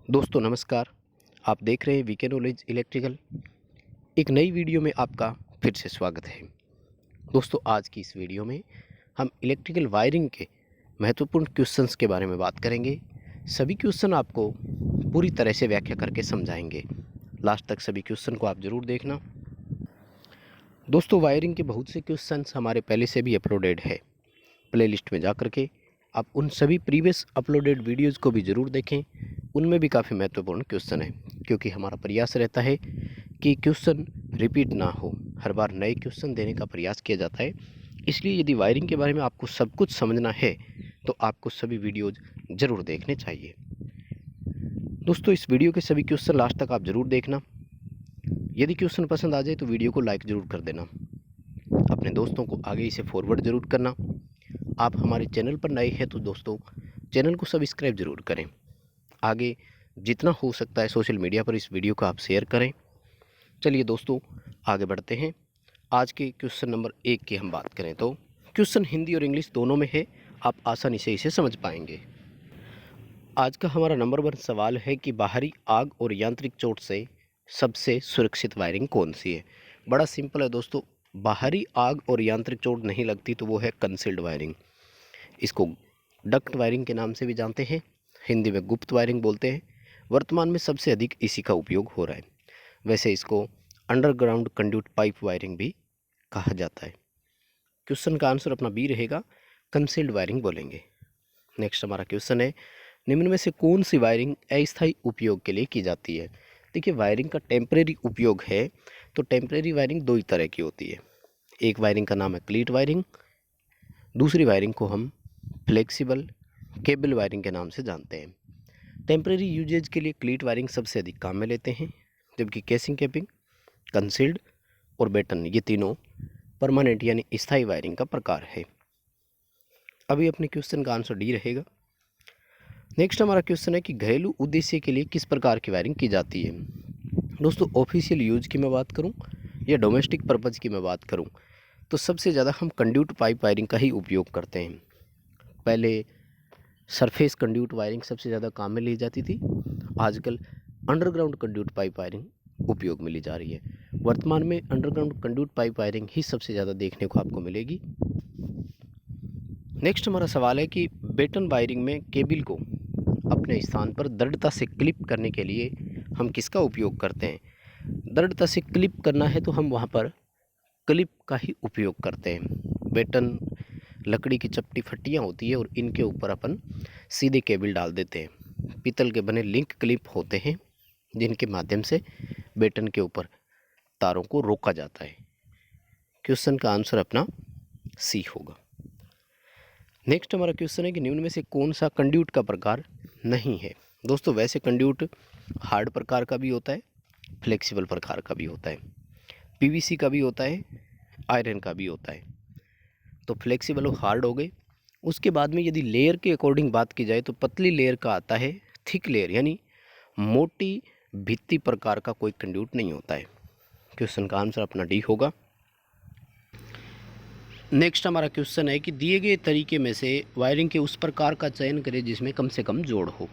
दोस्तों नमस्कार। आप देख रहे हैं वीके नॉलेज इलेक्ट्रिकल। एक नई वीडियो में आपका फिर से स्वागत है। दोस्तों आज की इस वीडियो में हम इलेक्ट्रिकल वायरिंग के महत्वपूर्ण क्वेश्चंस के बारे में बात करेंगे। सभी क्वेश्चन आपको पूरी तरह से व्याख्या करके समझाएंगे। लास्ट तक सभी क्वेश्चन को आप ज़रूर देखना। दोस्तों वायरिंग के बहुत से क्वेश्चंस हमारे पहले से भी अपलोडेड है। प्लेलिस्ट में जा कर के आप उन सभी प्रीवियस अपलोडेड वीडियोज़ को भी ज़रूर देखें। उनमें भी काफ़ी महत्वपूर्ण क्वेश्चन है, क्योंकि हमारा प्रयास रहता है कि क्वेश्चन रिपीट ना हो, हर बार नए क्वेश्चन देने का प्रयास किया जाता है। इसलिए यदि वायरिंग के बारे में आपको सब कुछ समझना है तो आपको सभी वीडियोज़ ज़रूर देखने चाहिए। दोस्तों इस वीडियो के सभी क्वेश्चन लास्ट तक आप ज़रूर देखना। यदि क्वेश्चन पसंद आ जाए तो वीडियो को लाइक ज़रूर कर देना, अपने दोस्तों को आगे इसे फॉरवर्ड ज़रूर करना। आप हमारे चैनल पर नए हैं तो दोस्तों चैनल को सब्सक्राइब ज़रूर करें। आगे जितना हो सकता है सोशल मीडिया पर इस वीडियो को आप शेयर करें। चलिए दोस्तों आगे बढ़ते हैं। आज के क्वेश्चन नंबर 1 की हम बात करें तो क्वेश्चन हिंदी और इंग्लिश दोनों में है, आप आसानी से इसे समझ पाएंगे। आज का हमारा नंबर 1 सवाल है कि बाहरी आग और यांत्रिक चोट से सबसे सुरक्षित वायरिंग कौन सी है। बड़ा सिंपल है दोस्तों, बाहरी आग और यांत्रिक चोट नहीं लगती तो वो है कंसील्ड वायरिंग। इसको डक्ट वायरिंग के नाम से भी जानते हैं, हिंदी में गुप्त वायरिंग बोलते हैं। वर्तमान में सबसे अधिक इसी का उपयोग हो रहा है। वैसे इसको अंडरग्राउंड कंड्यूट पाइप वायरिंग भी कहा जाता है। क्वेश्चन का आंसर अपना बी रहेगा, कंसील्ड वायरिंग बोलेंगे। नेक्स्ट हमारा क्वेश्चन है, निम्न में से कौन सी वायरिंग अस्थायी उपयोग के लिए की जाती है। देखिए वायरिंग का टेम्परेरी उपयोग है तो टेम्परेरी वायरिंग दो ही तरह की होती है। एक वायरिंग का नाम है क्लीट वायरिंग, दूसरी वायरिंग को हम फ्लेक्सिबल केबल वायरिंग के नाम से जानते हैं। टेम्परेरी यूजेज के लिए क्लीट वायरिंग सबसे अधिक काम में लेते हैं, जबकि केसिंग कैपिंग, कंसील्ड और बेटन ये तीनों परमानेंट यानी स्थायी वायरिंग का प्रकार है। अभी अपने क्वेश्चन का आंसर डी रहेगा। नेक्स्ट हमारा क्वेश्चन है कि घरेलू उद्देश्य के लिए किस प्रकार की वायरिंग की जाती है। दोस्तों ऑफिशियल यूज की मैं बात करूं या डोमेस्टिक पर्पज़ की मैं बात करूं तो सबसे ज़्यादा हम कंड्यूट पाइप वायरिंग का ही उपयोग करते हैं। पहले सरफेस कंड्यूट वायरिंग सबसे ज़्यादा काम में ली जाती थी, आजकल अंडरग्राउंड कंड्यूट पाइप वायरिंग उपयोग में ली जा रही है। वर्तमान में अंडरग्राउंड कंड्यूट पाइप वायरिंग ही सबसे ज़्यादा देखने को आपको मिलेगी। नेक्स्ट हमारा सवाल है कि बेटन वायरिंग में केबल को अपने स्थान पर दृढ़ता से क्लिप करने के लिए हम किसका उपयोग करते हैं। दृढ़ता से क्लिप करना है तो हम वहाँ पर क्लिप का ही उपयोग करते हैं। बेटन लकड़ी की चपटी फट्टियाँ होती है और इनके ऊपर अपन सीधे केबल डाल देते हैं। पीतल के बने लिंक क्लिप होते हैं जिनके माध्यम से बेटन के ऊपर तारों को रोका जाता है। क्वेश्चन का आंसर अपना सी होगा। नेक्स्ट हमारा क्वेश्चन है कि निम्न में से कौन सा कंड्यूट का प्रकार नहीं है। दोस्तों वैसे कंड्यूट हार्ड प्रकार का भी होता है, फ्लेक्सिबल प्रकार का भी होता है, पीवीसी का भी होता है, आयरन का भी होता है। तो फ्लेक्सिबल और हार्ड हो गए। उसके बाद में यदि लेयर के अकॉर्डिंग बात की जाए तो पतली लेयर का आता है, थिक लेयर यानी मोटी भित्ति प्रकार का कोई कंड्यूट नहीं होता है। क्वेश्चन का आंसर अपना डी होगा। नेक्स्ट हमारा क्वेश्चन है कि दिए गए तरीके में से वायरिंग के उस प्रकार का चयन करें जिसमें कम से कम जोड़ हो।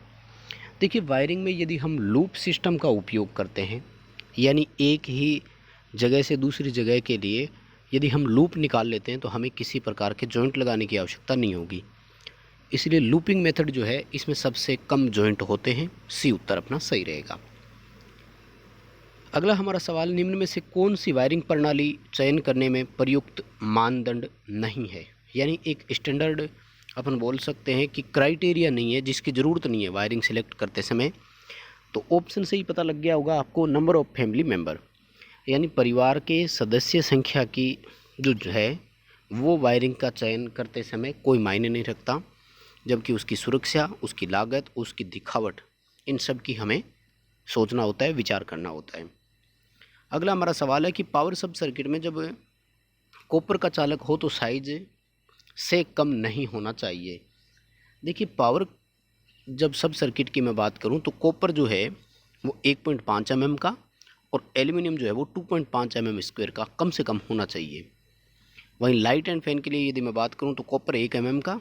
देखिए वायरिंग में यदि हम लूप सिस्टम का उपयोग करते हैं, यानी एक ही जगह से दूसरी जगह के लिए यदि हम लूप निकाल लेते हैं तो हमें किसी प्रकार के जॉइंट लगाने की आवश्यकता नहीं होगी। इसलिए लूपिंग मेथड जो है इसमें सबसे कम जॉइंट होते हैं। सी उत्तर अपना सही रहेगा। अगला हमारा सवाल, निम्न में से कौन सी वायरिंग प्रणाली चयन करने में प्रयुक्त मानदंड नहीं है, यानी एक स्टैंडर्ड अपन बोल सकते हैं कि क्राइटेरिया नहीं है, जिसकी ज़रूरत नहीं है वायरिंग सिलेक्ट करते समय। तो ऑप्शन से ही पता लग गया होगा आपको, नंबर ऑफ फैमिली मेंबर यानी परिवार के सदस्य संख्या की जो है वो वायरिंग का चयन करते समय कोई मायने नहीं रखता, जबकि उसकी सुरक्षा, उसकी लागत, उसकी दिखावट, इन सब की हमें सोचना होता है, विचार करना होता है। अगला हमारा सवाल है कि पावर सब सर्किट में जब कॉपर का चालक हो तो साइज से कम नहीं होना चाहिए। देखिए पावर जब सब सर्किट की मैं बात करूं तो कॉपर जो है वो 1.5 mm का और एल्यूमिनियम जो है वो 2.5 mm स्क्वायर का कम से कम होना चाहिए। वहीं लाइट एंड फैन के लिए यदि मैं बात करूं तो कॉपर 1 mm का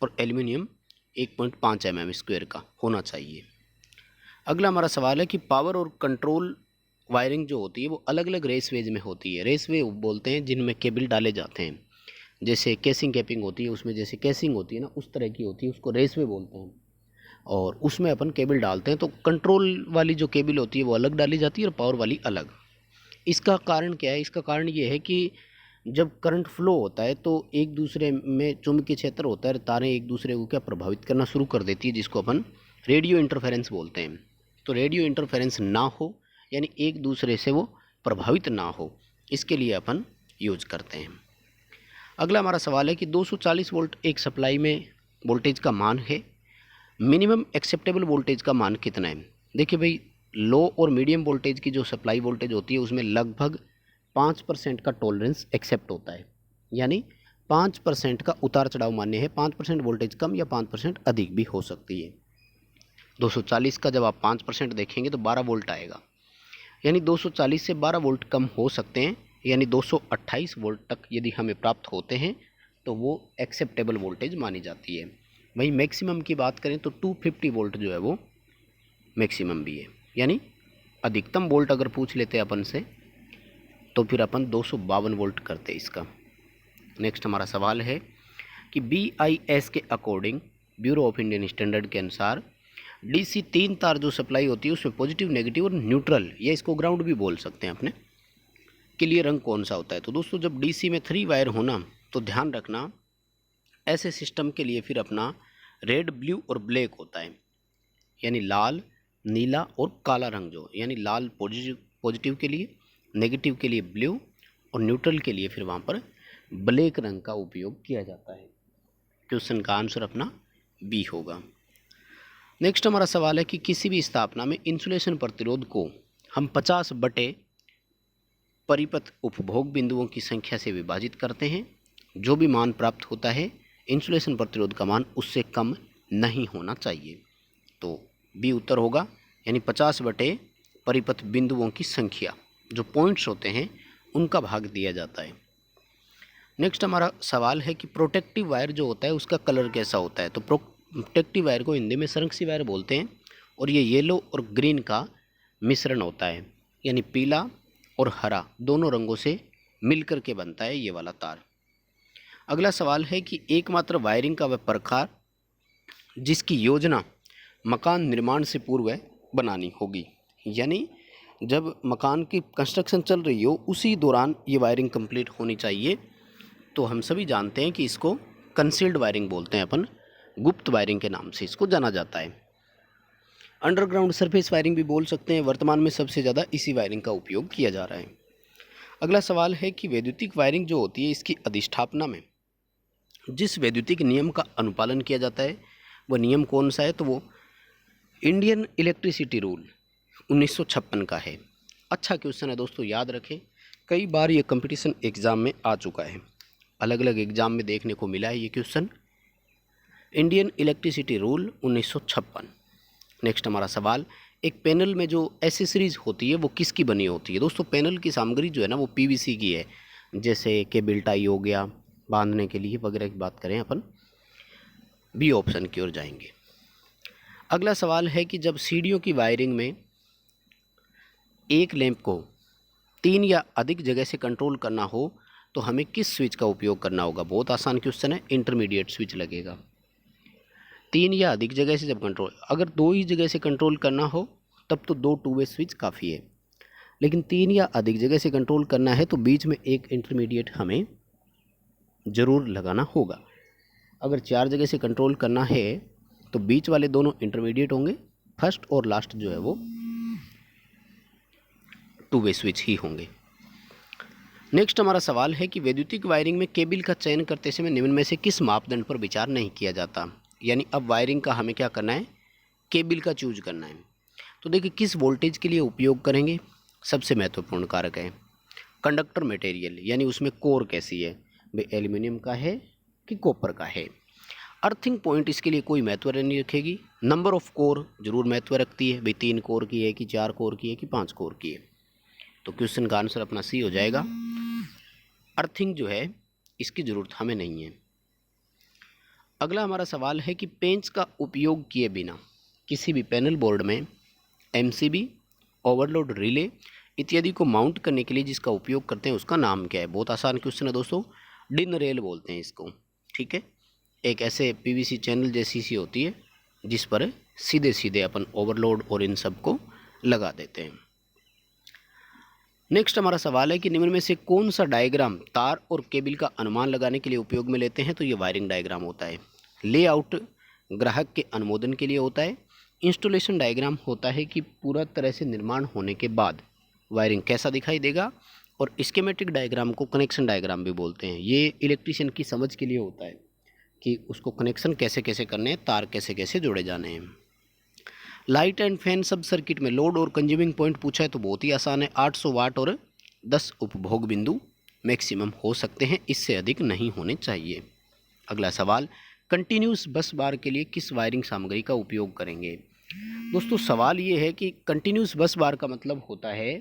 और एल्यूमिनियम 1.5 mm स्क्वायर का होना चाहिए। अगला हमारा सवाल है कि पावर और कंट्रोल वायरिंग जो होती है वो अलग अलग रेसवेज में होती है। रेसवे बोलते हैं जिनमें केबल डाले जाते हैं, जैसे केसिंग कैपिंग होती है, उसमें जैसे केसिंग होती है ना, उस तरह की होती है, उसको रेसवे बोलते हैं। और उसमें अपन केबल डालते हैं, तो कंट्रोल वाली जो केबल होती है वो अलग डाली जाती है और पावर वाली अलग। इसका कारण क्या है? इसका कारण ये है कि जब करंट फ्लो होता है तो एक दूसरे में चुंबकीय क्षेत्र होता है, तारें एक दूसरे को क्या प्रभावित करना शुरू कर देती है, जिसको अपन रेडियो इंटरफेरेंस बोलते हैं। तो रेडियो इंटरफेरेंस ना हो, यानी एक दूसरे से वो प्रभावित ना हो, इसके लिए अपन यूज करते हैं। अगला हमारा सवाल है कि 240 वोल्ट एक सप्लाई में वोल्टेज का मान है, मिनिमम एक्सेप्टेबल वोल्टेज का मान कितना है? देखिए भाई, लो और मीडियम वोल्टेज की जो सप्लाई वोल्टेज होती है उसमें लगभग 5% का टॉलरेंस एक्सेप्ट होता है, यानी 5% का उतार चढ़ाव मान्य है। 5% वोल्टेज कम या 5% अधिक भी हो सकती है। 240 का जब आप 5% देखेंगे तो 12 वोल्ट आएगा, यानी 240 से 12 वोल्ट कम हो सकते हैं, यानी 228 वोल्ट तक यदि हमें प्राप्त होते हैं तो वो एक्सेप्टेबल वोल्टेज मानी जाती है। वहीं मैक्सिमम की बात करें तो 250 वोल्ट जो है वो मैक्सिमम भी है, यानी अधिकतम वोल्ट अगर पूछ लेते हैं अपन से तो फिर अपन 252 वोल्ट करते इसका। नेक्स्ट हमारा सवाल है कि BIS के according, bureau of Indian standard के अनुसार, DC 3 तार जो सप्लाई होती है उसमें पॉजिटिव, नेगेटिव और न्यूट्रल, या इसको ग्राउंड भी बोल सकते हैं अपने, के लिए रंग कौन सा होता है? तो दोस्तों जब DC में 3 वायर होना तो ध्यान रखना ऐसे सिस्टम के लिए फिर अपना रेड, ब्लू और ब्लैक होता है, यानी लाल, नीला और काला रंग, जो यानी लाल पॉजिटिव के लिए, नेगेटिव के लिए ब्लू और न्यूट्रल के लिए फिर वहाँ पर ब्लैक रंग का उपयोग किया जाता है। क्वेश्चन का आंसर अपना बी होगा। नेक्स्ट हमारा सवाल है कि किसी भी स्थापना में इंसुलेशन प्रतिरोध को हम 50 बटे परिपथ उपभोग बिंदुओं की संख्या से विभाजित करते हैं। जो भी मान प्राप्त होता है इंसुलेशन प्रतिरोध का मान उससे कम नहीं होना चाहिए, तो बी उत्तर होगा, यानी 50 बटे परिपथ बिंदुओं की संख्या, जो पॉइंट्स होते हैं उनका भाग दिया जाता है। नेक्स्ट हमारा सवाल है कि प्रोटेक्टिव वायर जो होता है उसका कलर कैसा होता है? तो प्रोटेक्टिव वायर को हिंदी में संरक्षी वायर बोलते हैं, और ये येलो और ग्रीन का मिश्रण होता है, यानी पीला और हरा दोनों रंगों से मिलकर के बनता है ये वाला तार। अगला सवाल है कि एकमात्र वायरिंग का वह प्रकार जिसकी योजना मकान निर्माण से पूर्व बनानी होगी, यानी जब मकान की कंस्ट्रक्शन चल रही हो उसी दौरान ये वायरिंग कंप्लीट होनी चाहिए। तो हम सभी जानते हैं कि इसको कंसील्ड वायरिंग बोलते हैं अपन, गुप्त वायरिंग के नाम से इसको जाना जाता है। अंडरग्राउंड सरफेस वायरिंग भी बोल सकते हैं। वर्तमान में सबसे ज़्यादा इसी वायरिंग का उपयोग किया जा रहा है। अगला सवाल है कि वैद्युतिक वायरिंग जो होती है इसकी अधिष्ठापना में जिस वैद्युतिक नियम का अनुपालन किया जाता है वह नियम कौन सा है? तो वो इंडियन इलेक्ट्रिसिटी रूल 1956 का है। अच्छा क्वेश्चन है दोस्तों, याद रखें, कई बार ये कंपटीशन एग्ज़ाम में आ चुका है, अलग अलग एग्ज़ाम में देखने को मिला है ये question, Indian electricity rule 1956। Next हमारा सवाल, एक पैनल में जो एसेसरीज होती है वो किसकी बनी होती है? दोस्तों पैनल की सामग्री जो है ना वो PVC की है, जैसे केबल टाई हो गया बांधने के लिए वगैरह की बात करें अपन, बी ऑप्शन की ओर जाएंगे। अगला सवाल है कि जब सीढ़ियों की वायरिंग में एक लैंप को 3 या अधिक जगह से कंट्रोल करना हो तो हमें किस स्विच का उपयोग करना होगा? बहुत आसान क्वेश्चन है, इंटरमीडिएट स्विच लगेगा। 3 या अधिक जगह से जब कंट्रोल, अगर 2 ही जगह से कंट्रोल करना हो तब तो 2 टू वे स्विच काफ़ी है, लेकिन 3 या अधिक जगह से कंट्रोल करना है तो बीच में एक इंटरमीडिएट हमें ज़रूर लगाना होगा। अगर 4 जगह से कंट्रोल करना है तो बीच वाले दोनों इंटरमीडिएट होंगे, फर्स्ट और लास्ट जो है वो टू वे स्विच ही होंगे। नेक्स्ट हमारा सवाल है कि वैद्युतिक वायरिंग में केबल का चयन करते समय निम्न में से किस मापदंड पर विचार नहीं किया जाता? यानी अब वायरिंग का हमें क्या करना है? केबल का चूज करना है। तो देखिए किस वोल्टेज के लिए उपयोग करेंगे, सबसे महत्वपूर्ण कारक है कंडक्टर मटेरियल, यानी उसमें कोर कैसी है, भाई एल्यूमिनियम का है कि कॉपर का है। अर्थिंग पॉइंट इसके लिए कोई महत्व नहीं रखेगी। नंबर ऑफ कोर जरूर महत्व रखती है, भाई 3 कोर की है कि 4 कोर की है कि 5 कोर की है। तो क्वेश्चन का आंसर अपना सी हो जाएगा। अर्थिंग जो है इसकी ज़रूरत हमें नहीं है। अगला हमारा सवाल है कि पेंच का उपयोग किए बिना किसी भी पैनल बोर्ड में एमसीबी, ओवरलोड रिले इत्यादि को माउंट करने के लिए जिसका उपयोग करते हैं उसका नाम क्या है? बहुत आसान क्वेश्चन है दोस्तों, डिन रेल बोलते हैं इसको। ठीक है, एक ऐसे पीवीसी चैनल जैसी सी होती है जिस पर सीधे सीधे अपन ओवरलोड और इन सब को लगा देते हैं। नेक्स्ट हमारा सवाल है कि निम्न में से कौन सा डायग्राम तार और केबल का अनुमान लगाने के लिए उपयोग में लेते हैं? तो ये वायरिंग डायग्राम होता है। लेआउट ग्राहक के अनुमोदन के लिए होता है। इंस्टॉलेशन डायग्राम होता है कि पूरा तरह से निर्माण होने के बाद वायरिंग कैसा दिखाई देगा। और स्कीमेटिक डायग्राम को कनेक्शन डायग्राम भी बोलते हैं। ये इलेक्ट्रीशियन की समझ के लिए होता है कि उसको कनेक्शन कैसे कैसे करने हैं, तार कैसे कैसे जोड़े जाने हैं। लाइट एंड फैन सब सर्किट में लोड और कंज्यूमिंग पॉइंट पूछा है तो बहुत ही आसान है। 800 वाट और 10 उपभोग बिंदु मैक्सिमम हो सकते हैं, इससे अधिक नहीं होने चाहिए। अगला सवाल, कंटिन्यूस बस बार के लिए किस वायरिंग सामग्री का उपयोग करेंगे? दोस्तों सवाल ये है कि कंटिन्यूस बस बार का मतलब होता है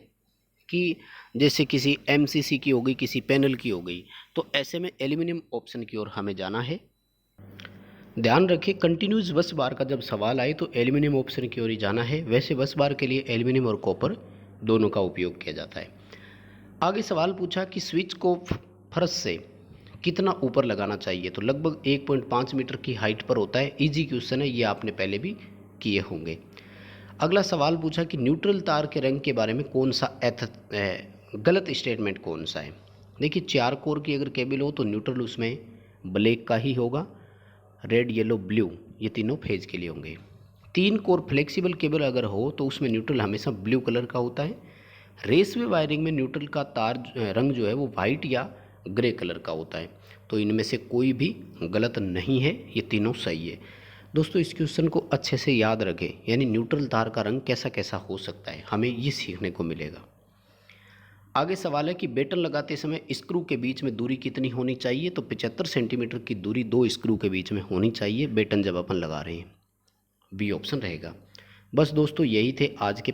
कि जैसे किसी एमसीसी की हो गई, किसी पैनल की हो गई, तो ऐसे में एल्यूमिनियम ऑप्शन की ओर हमें जाना है। ध्यान रखिए, कंटिन्यूस बस बार का जब सवाल आए तो एल्यूमिनियम ऑप्शन की ओर ही जाना है। वैसे बस बार के लिए एल्यूमिनियम और कॉपर दोनों का उपयोग किया जाता है। आगे सवाल पूछा कि स्विच को फर्श से कितना ऊपर लगाना चाहिए? तो लगभग 1.5 मीटर की हाइट पर होता है। इजी क्वेश्चन है, ये आपने पहले भी किए होंगे। अगला सवाल पूछा कि न्यूट्रल तार के रंग के बारे में कौन सा गलत स्टेटमेंट कौन सा है? देखिए, 4 कोर की अगर केबल हो तो न्यूट्रल उसमें ब्लैक का ही होगा। रेड, येलो, ब्लू ये तीनों फेज के लिए होंगे। 3 कोर फ्लेक्सिबल केबल अगर हो तो उसमें न्यूट्रल हमेशा ब्लू कलर का होता है। रेसवे वायरिंग में न्यूट्रल का तार रंग जो है वो वाइट या ग्रे कलर का होता है। तो इनमें से कोई भी गलत नहीं है, ये तीनों सही है। दोस्तों इस क्वेश्चन को अच्छे से याद रखें, यानी न्यूट्रल तार का रंग कैसा कैसा हो सकता है, हमें ये सीखने को मिलेगा। आगे सवाल है कि बेटन लगाते समय स्क्रू के बीच में दूरी कितनी होनी चाहिए? तो 75 सेंटीमीटर की दूरी 2 स्क्रू के बीच में होनी चाहिए बेटन जब अपन लगा रहे हैं। बी ऑप्शन रहेगा। बस दोस्तों यही थे आज के